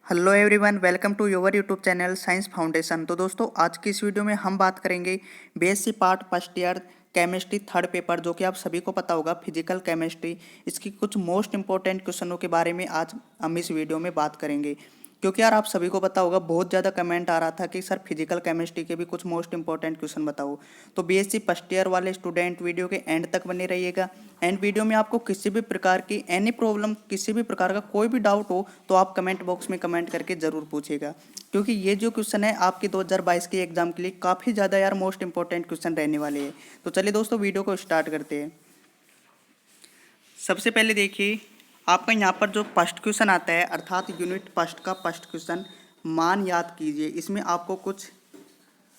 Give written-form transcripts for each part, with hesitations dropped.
Hello everyone, welcome to your YouTube channel science foundation. तो दोस्तों, आज की इस वीडियो में हम बात करेंगे BSc part first year chemistry third paper, जो कि आप सभी को पता होगा, फिजिकल केमिस्ट्री। इसकी कुछ मोस्ट इंपॉर्टेंट क्वेश्चनों के बारे में आज हम इस वीडियो में बात करेंगे। क्योंकि यार आप सभी को पता होगा, बहुत ज़्यादा कमेंट आ रहा था कि सर फिजिकल केमिस्ट्री के भी कुछ मोस्ट इंपॉर्टेंट क्वेश्चन बताओ। तो बीएससी फर्स्ट ईयर वाले स्टूडेंट वीडियो के एंड तक बने रहिएगा। एंड वीडियो में आपको किसी भी प्रकार की एनी प्रॉब्लम, किसी भी प्रकार का कोई भी डाउट हो तो आप कमेंट बॉक्स में कमेंट करके ज़रूर पूछिएगा। क्योंकि ये जो क्वेश्चन है आपके 2022 के एग्जाम के लिए काफ़ी ज़्यादा यार मोस्ट इंपॉर्टेंट क्वेश्चन रहने वाले हैं। तो चलिए दोस्तों, वीडियो को स्टार्ट करते हैं। सबसे पहले देखिए, आपका यहाँ पर जो फर्स्ट क्वेश्चन आता है, अर्थात यूनिट फर्स्ट का फर्स्ट क्वेश्चन, मान याद कीजिए। इसमें आपको कुछ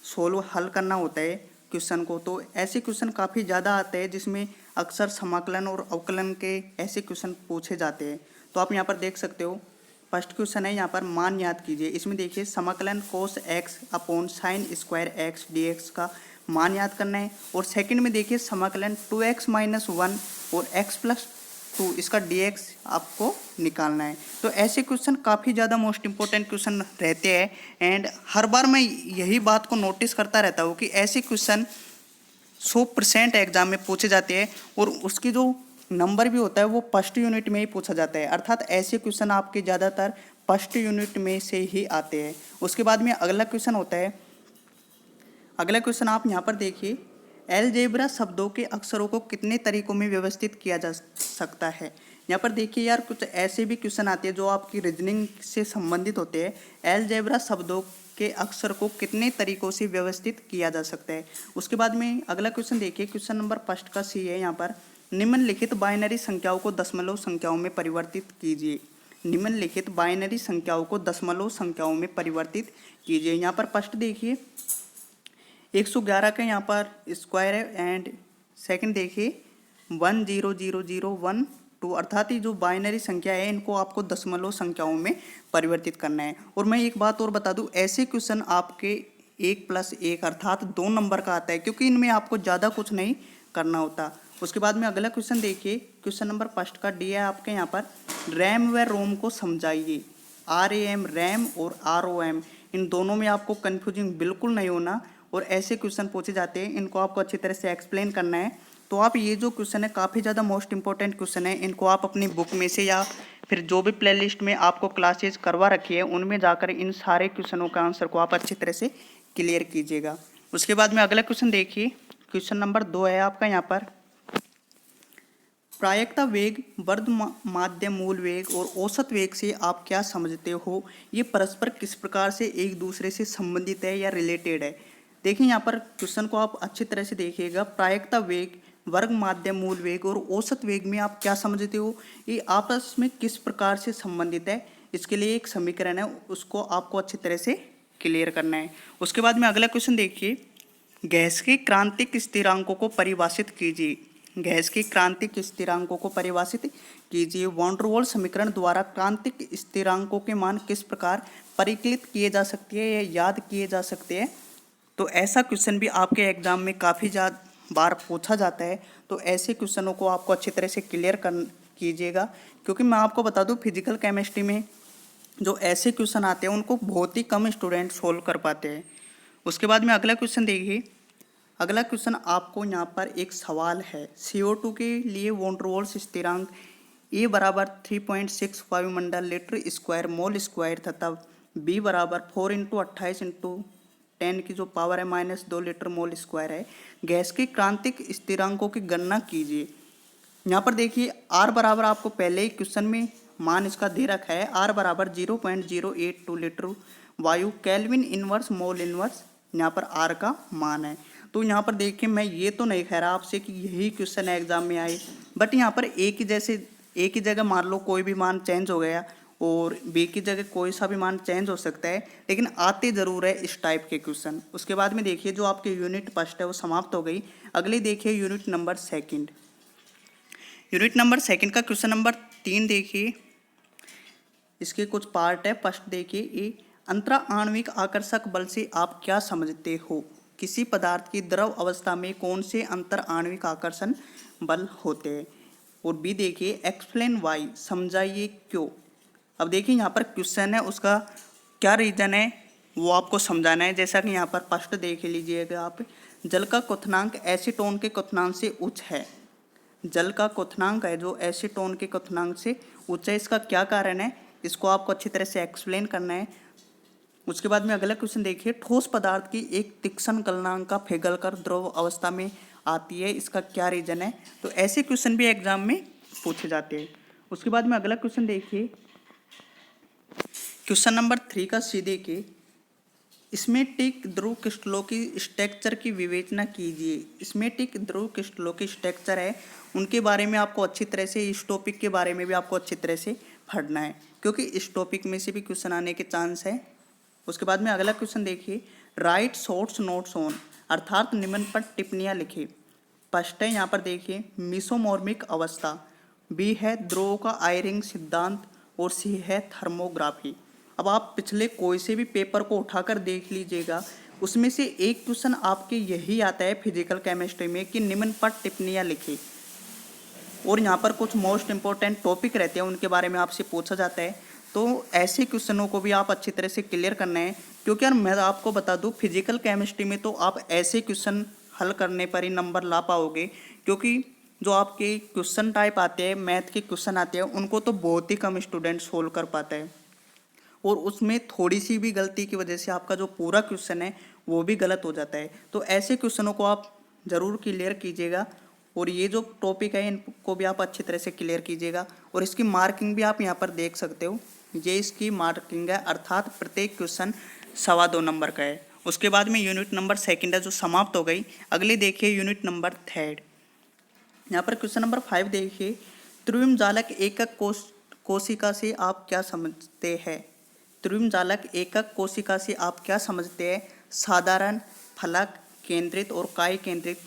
सोल्व हल करना होता है क्वेश्चन को। तो ऐसे क्वेश्चन काफ़ी ज़्यादा आते हैं जिसमें अक्सर समाकलन और अवकलन के ऐसे क्वेश्चन पूछे जाते हैं। तो आप यहाँ पर देख सकते हो, फर्स्ट क्वेश्चन है यहाँ पर मान याद कीजिए। इसमें देखिए, समाकलन cos x upon sine square x D का मान याद करना है। और सेकंड में देखिए, समाकलन 2x - 1 और x + 2 इसका dx आपको निकालना है। तो ऐसे क्वेश्चन काफ़ी ज़्यादा मोस्ट इंपॉर्टेंट क्वेश्चन रहते हैं। एंड हर बार मैं यही बात को नोटिस करता रहता हूँ कि ऐसे क्वेश्चन 100% एग्जाम में पूछे जाते हैं। और उसकी जो नंबर भी होता है वो फर्स्ट यूनिट में ही पूछा जाता है। अर्थात ऐसे क्वेश्चन आपके ज़्यादातर फर्स्ट यूनिट में से ही आते हैं। उसके बाद में अगला क्वेश्चन होता है। अगला क्वेश्चन आप यहाँ पर देखिए, अलजेब्रा शब्दों के अक्षरों को कितने तरीकों में व्यवस्थित किया जा सकता है। यहाँ पर देखिए यार, कुछ ऐसे भी क्वेश्चन आते हैं जो आपकी रीजनिंग से संबंधित होते हैं। अलजेब्रा शब्दों के अक्षर को कितने तरीकों से व्यवस्थित किया जा सकता है। उसके बाद में अगला क्वेश्चन देखिए, क्वेश्चन नंबर फर्स्ट का सी है यहाँ पर, निम्नलिखित बाइनरी संख्याओं को दशमलव संख्याओं में परिवर्तित कीजिए। निम्नलिखित बाइनरी संख्याओं को दशमलव संख्याओं में परिवर्तित कीजिए। यहाँ पर फर्स्ट देखिए, 111 का यहाँ पर स्क्वायर है। एंड सेकंड देखिए 10001 अर्थात ये जो बाइनरी संख्या है इनको आपको दशमलव संख्याओं में परिवर्तित करना है। और मैं एक बात और बता दूं, ऐसे क्वेश्चन आपके 1+1 अर्थात 2 नंबर का आता है, क्योंकि इनमें आपको ज़्यादा कुछ नहीं करना होता। उसके बाद में अगला क्वेश्चन देखिए, क्वेश्चन नंबर फर्स्ट का डी है आपके यहाँ पर, रैम व रोम को समझाइए। RAM रैम और ROM, इन दोनों में आपको कन्फ्यूजिंग बिल्कुल नहीं होना। और ऐसे क्वेश्चन पूछे जाते हैं, इनको आपको अच्छी तरह से एक्सप्लेन करना है। तो आप ये जो क्वेश्चन है काफ़ी ज़्यादा मोस्ट इंपॉर्टेंट क्वेश्चन है, इनको आप अपनी बुक में से या फिर जो भी प्लेलिस्ट में आपको क्लासेज करवा रखी है उनमें जाकर इन सारे क्वेश्चनों का आंसर को आप अच्छी तरह से क्लियर कीजिएगा। उसके बाद में अगला क्वेश्चन देखिए, क्वेश्चन नंबर 2 है आपका यहाँ पर, प्रायिकता वेग, वर्ध माध्य मूल वेग और औसत वेग से आप क्या समझते हो। ये परस्पर किस प्रकार से एक दूसरे से संबंधित है या रिलेटेड है। देखिए यहाँ पर क्वेश्चन को आप अच्छी तरह से देखिएगा। प्रायिकता वेग, वर्ग माध्य मूल वेग और औसत वेग में आप क्या समझते हो, ये आपस में किस प्रकार से संबंधित है। इसके लिए एक समीकरण है, उसको आपको अच्छी तरह से क्लियर करना है। उसके बाद में अगला क्वेश्चन देखिए, गैस के क्रांतिक स्थिरांकों को परिभाषित कीजिए। गैस के क्रांतिक स्थिरांकों को परिभाषित कीजिए। वॉन डर वाल समीकरण द्वारा क्रांतिक स्थिरांकों के मान किस प्रकार परिकलित किए जा सकते हैं या याद किए जा सकते हैं। तो ऐसा क्वेश्चन भी आपके एग्जाम में काफ़ी ज़्यादा बार पूछा जाता है। तो ऐसे क्वेश्चनों को आपको अच्छी तरह से क्लियर कीजिएगा। क्योंकि मैं आपको बता दूं, फिजिकल केमिस्ट्री में जो ऐसे क्वेश्चन आते हैं उनको बहुत ही कम स्टूडेंट सोल्व कर पाते हैं। उसके बाद में अगला क्वेश्चन देखिए, अगला क्वेश्चन आपको यहाँ पर एक सवाल है, CO2 के लिए वॉन डर वाल्स स्थिरांक A बराबर 3.65 मंडल लीटर स्क्वायर मोल स्क्वायर तथा B बराबर 4 × 28 × 10 की जो पावर है -2 लीटर मोल स्क्वायर है। गैस के क्रांतिक स्थिरांकों की गणना कीजिए। यहाँ पर देखिए, R बराबर आपको पहले ही क्वेश्चन में मान इसका दे रखा है, R बराबर 0.082 लीटर वायु केल्विन इनवर्स मोल इनवर्स यहाँ पर R का मान है। तो यहाँ पर देखिए, मैं ये तो नहीं कह रहा आपसे कि यही क्वेश्चन एग्जाम में आए, बट यहाँ पर एक ही जगह मान लो कोई भी मान चेंज हो गया और B की जगह कोई सा भी मान चेंज हो सकता है, लेकिन आते ज़रूर है इस टाइप के क्वेश्चन। उसके बाद में देखिए, जो आपके यूनिट फर्स्ट है वो समाप्त हो गई। अगली देखिए unit number second. Unit number second का क्वेश्चन नंबर 3 देखिए, इसके कुछ पार्ट है। फर्स्ट देखिए, ये अंतरा आणविक आकर्षक बल से आप क्या समझते हो। किसी पदार्थ की द्रव अवस्था में कौन से अंतर आणविक आकर्षण बल होते हैं। और बी देखिए, एक्सप्लेन वाई, समझाइए क्यों। अब देखिए यहाँ पर क्वेश्चन है, उसका क्या रीजन है वो आपको समझाना है। जैसा कि यहाँ पर फर्स्ट देख लीजिएगा आप, जल का क्वथनांक एसीटोन के क्वथनांक से उच्च है। जल का क्वथनांक है जो एसीटोन के क्वथनांक से उच्च है, इसका क्या कारण है इसको आपको अच्छी तरह से एक्सप्लेन करना है। उसके बाद में अगला क्वेश्चन देखिए, ठोस पदार्थ की एक तीक्ष्ण गलनांक का पिघलकर द्रव अवस्था में आती है, इसका क्या रीजन है। तो ऐसे क्वेश्चन भी एग्जाम में पूछे जाते हैं। उसके बाद में अगला क्वेश्चन देखिए, क्वेश्चन नंबर 3 का सी देखिए, स्मेटिक ध्रुव क्रिस्टलों की स्ट्रक्चर की विवेचना कीजिए। स्मेटिक ध्रुव क्रिस्टलों की स्ट्रक्चर है, उनके बारे में आपको अच्छी तरह से, इस टॉपिक के बारे में भी आपको अच्छी तरह से पढ़ना है, क्योंकि इस टॉपिक में से भी क्वेश्चन आने के चांस है। उसके बाद में अगला क्वेश्चन देखिए, राइट शॉर्ट्स नोट्स ऑन, अर्थात निम्न पर टिप्पणियाँ लिखिए। फर्स्ट है यहाँ पर देखिए मिसोमॉर्मिक अवस्था, बी है ध्रुवों का आयरिंग सिद्धांत और सी है थर्मोग्राफी। अब आप पिछले कोई से भी पेपर को उठाकर देख लीजिएगा, उसमें से एक क्वेश्चन आपके यही आता है फिजिकल केमिस्ट्री में कि निम्न पर टिप्पणियाँ लिखिए, और यहाँ पर कुछ मोस्ट इंपॉर्टेंट टॉपिक रहते हैं उनके बारे में आपसे पूछा जाता है। तो ऐसे क्वेश्चनों को भी आप अच्छी तरह से क्लियर करना है, क्योंकि यार मैं आपको बता दूँ फिजिकल केमिस्ट्री में तो आप ऐसे क्वेश्चन हल करने पर ही नंबर ला पाओगे, क्योंकि जो आपके क्वेश्चन टाइप आते हैं, मैथ के क्वेश्चन आते हैं, उनको तो बहुत ही कम स्टूडेंट सोल्व कर पाता है, और उसमें थोड़ी सी भी गलती की वजह से आपका जो पूरा क्वेश्चन है वो भी गलत हो जाता है। तो ऐसे क्वेश्चनों को आप ज़रूर क्लियर कीजिएगा, और ये जो टॉपिक है इनको भी आप अच्छी तरह से क्लियर कीजिएगा। और इसकी मार्किंग भी आप यहाँ पर देख सकते हो, ये इसकी मार्किंग है, अर्थात प्रत्येक क्वेश्चन 2.25 नंबर का है। उसके बाद में यूनिट नंबर 2 है जो समाप्त हो गई। अगले देखिए यूनिट नंबर 3, यहाँ पर क्वेश्चन नंबर 5 देखिए, त्रिविम जालक एकक कोशिका से आप क्या समझते हैं। त्रिविम जालक एकक कोशिका से आप क्या समझते हैं। साधारण, फलक, केंद्रित और काय केंद्रित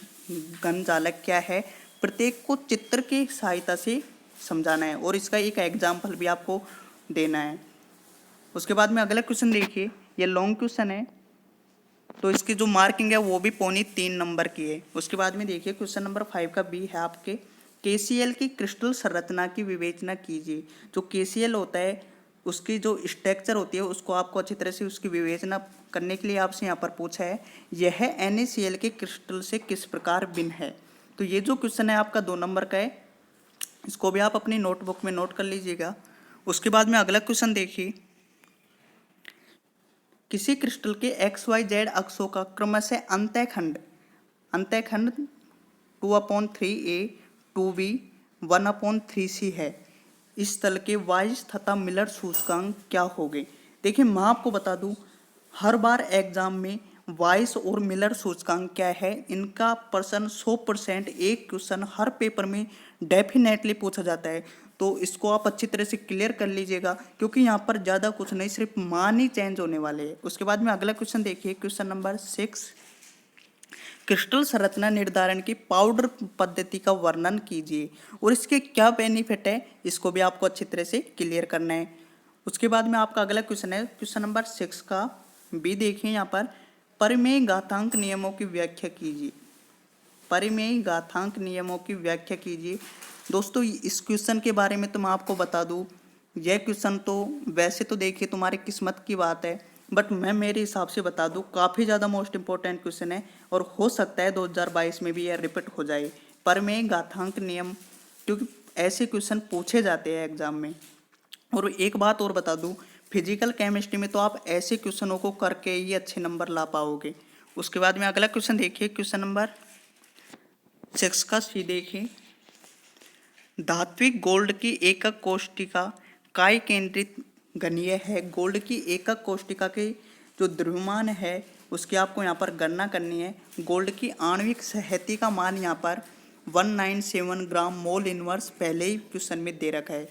घन जालक क्या है। प्रत्येक को चित्र की सहायता से समझाना है, और इसका एक एग्जाम्पल भी आपको देना है। उसके बाद में अगला क्वेश्चन देखिए, ये लॉन्ग क्वेश्चन है, तो इसकी जो मार्किंग है वो भी 3.25 नंबर की है। उसके बाद में देखिए क्वेश्चन नंबर 5 का बी है आपके, KCl की क्रिस्टल संरचना की विवेचना कीजिए। जो KCl होता है उसकी जो स्ट्रक्चर होती है उसको आपको अच्छी तरह से उसकी विवेचना करने के लिए आपसे यहाँ पर पूछा है, यह NaCl के क्रिस्टल से किस प्रकार भिन्न है। तो ये जो क्वेश्चन है आपका 2 नंबर का है, इसको भी आप अपनी नोटबुक में नोट कर लीजिएगा। उसके बाद में अगला क्वेश्चन देखिए, किसी क्रिस्टल के XYZ अक्षों का क्रमशः अंतःखंड 2/3a 2b 1/3c है, इस तल के वाइज तथा मिलर सूचकांक क्या होंगे। देखिए मैं आपको बता दूं, हर बार एग्जाम में वाइस और मिलर सूचकांक क्या है इनका पर्सन 100% एक क्वेश्चन हर पेपर में डेफिनेटली पूछा जाता है। तो इसको आप अच्छी तरह से क्लियर कर लीजिएगा, क्योंकि यहाँ पर ज़्यादा कुछ नहीं, सिर्फ मान ही चेंज होने वाले हैं। उसके बाद में अगला क्वेश्चन देखिए, क्वेश्चन नंबर 6, क्रिस्टल संरचना निर्धारण की पाउडर पद्धति का वर्णन कीजिए और इसके क्या बेनिफिट है, इसको भी आपको अच्छी तरह से क्लियर करना है। उसके बाद में आपका अगला क्वेश्चन है क्वेश्चन नंबर 6 का बी देखिए, यहाँ पर परिमेय घातांक नियमों की व्याख्या कीजिए। परिमेय घातांक नियमों की व्याख्या कीजिए। दोस्तों इस क्वेश्चन के बारे में तो मैं आपको बता दूं, यह क्वेश्चन तो वैसे तो देखिए तुम्हारी किस्मत की बात है, बट मैं मेरे हिसाब से बता दूं काफ़ी ज़्यादा मोस्ट इंपॉर्टेंट क्वेश्चन है, और हो सकता है 2022 में भी यह रिपीट हो जाए। परिमेय घातांक नियम, क्योंकि ऐसे क्वेश्चन पूछे जाते हैं एग्जाम में। और एक बात और बता दूं, फिजिकल केमिस्ट्री में तो आप ऐसे क्वेश्चनों को करके ही अच्छे नंबर ला पाओगे। उसके बाद में अगला क्वेश्चन देखिए, क्वेश्चन नंबर 6 का सी देखिए, धात्विक गोल्ड की एकक कोष्टिका काय केंद्रित गणीय है। गोल्ड की एकक कोष्टिका के जो द्रव्यमान है उसकी आपको यहाँ पर गणना करनी है। गोल्ड की आणविक सहती का मान यहाँ पर 197 ग्राम मोल इनवर्स पहले ही क्वेश्चन में दे रखा है।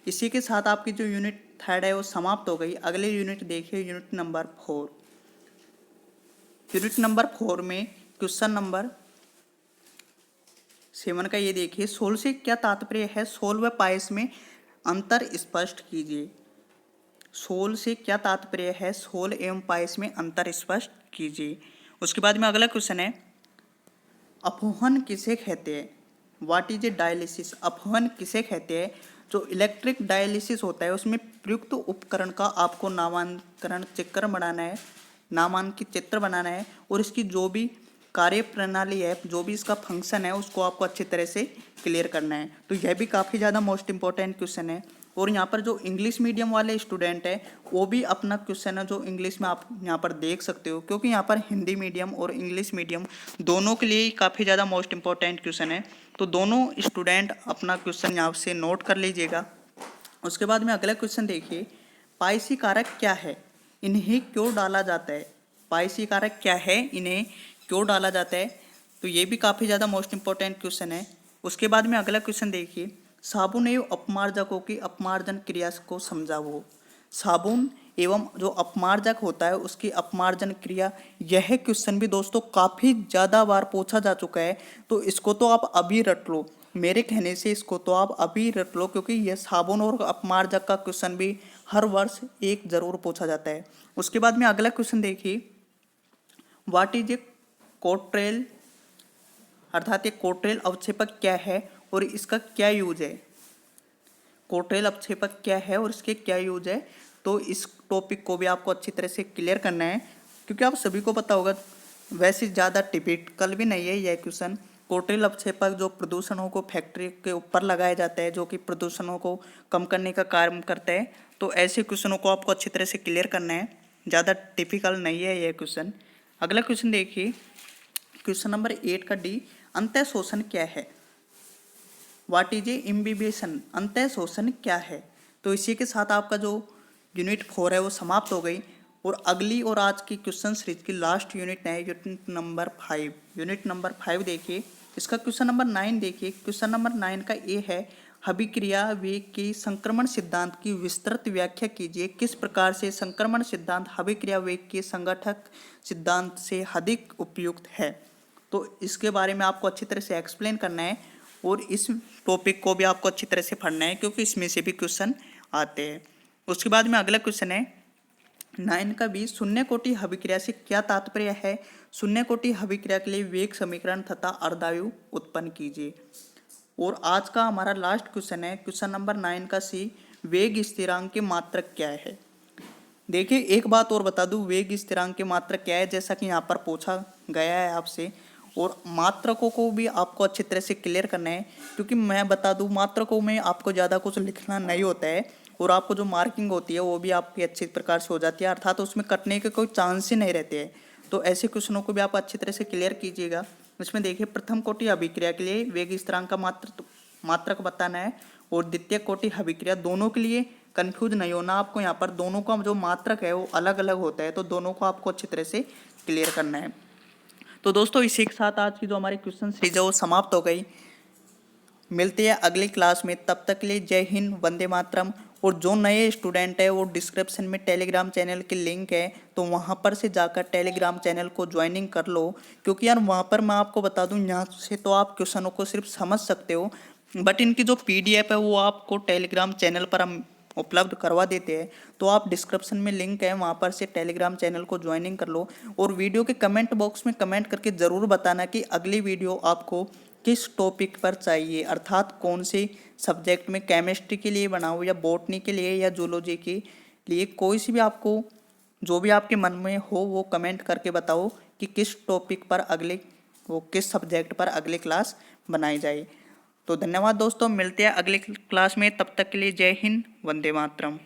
इसी के साथ आपकी जो यूनिट 3 है वो समाप्त हो गई। अगले यूनिट देखिए, यूनिट नंबर 4। यूनिट नंबर 4 में क्वेश्चन नंबर 7 का ये देखिए, सोल से क्या तात्पर्य है, सोल व पायस में अंतर स्पष्ट कीजिए। सोल से क्या तात्पर्य है, सोल एवं पायस में अंतर स्पष्ट कीजिए। उसके बाद में अगला क्वेश्चन है, अपहरण किसे कहते हैं। व्हाट इज ए डायलिसिस, अपहरण किसे कहते हैं। जो इलेक्ट्रिक डायलिसिस होता है उसमें प्रयुक्त उपकरण का आपको नामांकित चित्र बनाना है और इसकी जो भी कार्य प्रणाली है, जो भी इसका फंक्शन है, उसको आपको अच्छी तरह से क्लियर करना है। तो यह भी काफ़ी ज़्यादा मोस्ट इंपॉर्टेंट क्वेश्चन है। और यहाँ पर जो इंग्लिश मीडियम वाले स्टूडेंट है वो भी अपना क्वेश्चन है जो इंग्लिश में आप यहाँ पर देख सकते हो, क्योंकि यहाँ पर हिंदी मीडियम और इंग्लिश मीडियम दोनों के लिए काफ़ी ज़्यादा मोस्ट इंपॉर्टेंट क्वेश्चन है। तो दोनों स्टूडेंट अपना क्वेश्चन यहाँ से नोट कर लीजिएगा। उसके बाद में अगला क्वेश्चन देखिए, पाइसी कारक क्या है, इन्हें क्यों डाला जाता है। पाइसी कारक क्या है, इन्हें क्यों डाला जाता है, तो ये भी काफ़ी ज़्यादा मोस्ट इंपॉर्टेंट क्वेश्चन है। उसके बाद में अगला क्वेश्चन देखिए, साबुन एवं अपमार्जकों की अपमार्जन क्रिया को समझाओ। साबुन एवं जो अपमार्जक होता है उसकी अपमार्जन क्रिया, यह क्वेश्चन भी दोस्तों काफ़ी ज़्यादा बार पूछा जा चुका है। तो इसको तो आप अभी रट लो, मेरे कहने से इसको तो आप अभी रट लो, क्योंकि यह साबुन और अपमार्जक का क्वेश्चन भी हर वर्ष एक जरूर पूछा जाता है। उसके बाद में अगला क्वेश्चन देखिए, व्हाट इज ए कोट्रेल, अर्थात ये कोट्रेल अवक्षेपक क्या है और इसका क्या यूज है। कोट्रेल अवक्षेपक क्या है और इसके क्या यूज है, तो इस टॉपिक को भी आपको अच्छी तरह से क्लियर करना है, क्योंकि आप सभी को पता होगा, वैसे ज़्यादा टिपिकल भी नहीं है यह क्वेश्चन। कोट्रेल अवक्षेपक जो प्रदूषणों को फैक्ट्री के ऊपर लगाया जाता है, जो कि प्रदूषणों को कम करने का कार्य करता है, तो ऐसे क्वेश्चनों को आपको अच्छी तरह से क्लियर करना है, ज़्यादा टिपिकल नहीं है यह क्वेश्चन। अगला क्वेश्चन देखिए, क्वेश्चन नंबर 8 का डी, अंतः शोषण क्या है। व्हाट इज ए इम्बिबिशन, अंतः शोषण क्या है। तो इसी के साथ आपका जो यूनिट 4 है वो समाप्त हो गई। और अगली और आज की क्वेश्चन सीरीज की लास्ट यूनिट है यूनिट नंबर 5। यूनिट नंबर 5 देखिए, इसका क्वेश्चन नंबर 9 देखिए। क्वेश्चन नंबर 9 का ए है, अभिक्रिया वेग के संक्रमण सिद्धांत की विस्तृत व्याख्या कीजिए। किस प्रकार से संक्रमण सिद्धांत अभिक्रिया वेग के संगठक सिद्धांत से अधिक उपयुक्त है। तो इसके बारे में आपको अच्छी तरह से एक्सप्लेन करना है और इस टॉपिक को भी आपको अच्छी तरह से पढ़ना है, क्योंकि इसमें से भी क्वेश्चन आते हैं। उसके बाद में अगला क्वेश्चन है 9 का बी, शून्य कोटि अभिक्रिया से क्या तात्पर्य है। शून्य कोटि अभिक्रिया के लिए वेग समीकरण तथा अर्धायु उत्पन्न कीजिए। और आज का हमारा लास्ट क्वेश्चन है क्वेश्चन नंबर 9 का सी, वेग स्थिरांक के मात्रक क्या है। देखिए एक बात और बता दूं, वेग स्थिरांक के मात्रक क्या है, जैसा कि यहाँ पर पूछा गया है आपसे, और मात्रकों को भी आपको अच्छी तरह से क्लियर करना है, क्योंकि मैं बता दूं मात्रकों में आपको ज़्यादा कुछ लिखना नहीं होता है और आपको जो मार्किंग होती है वो भी आपकी अच्छी प्रकार से हो जाती है, अर्थात उसमें कटने के कोई चांस ही नहीं रहते हैं। तो ऐसे क्वेश्चनों को भी आप अच्छी तरह से क्लियर कीजिएगा। इसमें देखिए, प्रथम कोटि अभिक्रिया के लिए वेग स्थिरांक का मात्रक बताना है और द्वितीय कोटि अभिक्रिया, दोनों के लिए कंफ्यूज नहीं होना आपको। यहाँ पर दोनों का जो मात्रक है वो अलग अलग होता है, तो दोनों को आपको अच्छी तरह से क्लियर करना है। तो दोस्तों इसी के साथ आज की जो हमारी क्वेश्चन सीरीज है वो समाप्त हो गई। मिलते हैं अगली क्लास में, तब तक के लिए जय हिंद, वंदे मातरम। और जो नए स्टूडेंट है वो डिस्क्रिप्शन में टेलीग्राम चैनल की लिंक है, तो वहाँ पर से जाकर टेलीग्राम चैनल को ज्वाइनिंग कर लो, क्योंकि यार वहाँ पर मैं आपको बता दूँ, यहाँ से तो आप क्वेश्चनों को सिर्फ समझ सकते हो, बट इनकी जो PDF है वो आपको टेलीग्राम चैनल पर हम उपलब्ध करवा देते हैं। तो आप डिस्क्रिप्शन में लिंक है, वहाँ पर से टेलीग्राम चैनल को ज्वाइनिंग कर लो। और वीडियो के कमेंट बॉक्स में कमेंट करके ज़रूर बताना कि अगली वीडियो आपको किस टॉपिक पर चाहिए, अर्थात कौन से सब्जेक्ट में, केमिस्ट्री के लिए बनाओ या बॉटनी के लिए या जूलॉजी के लिए, कोई सी भी आपको जो भी आपके मन में हो वो कमेंट करके बताओ कि किस टॉपिक पर किस सब्जेक्ट पर अगली क्लास बनाई जाए। तो धन्यवाद दोस्तों, मिलते हैं अगली क्लास में, तब तक के लिए जय हिंद, वंदे मातरम।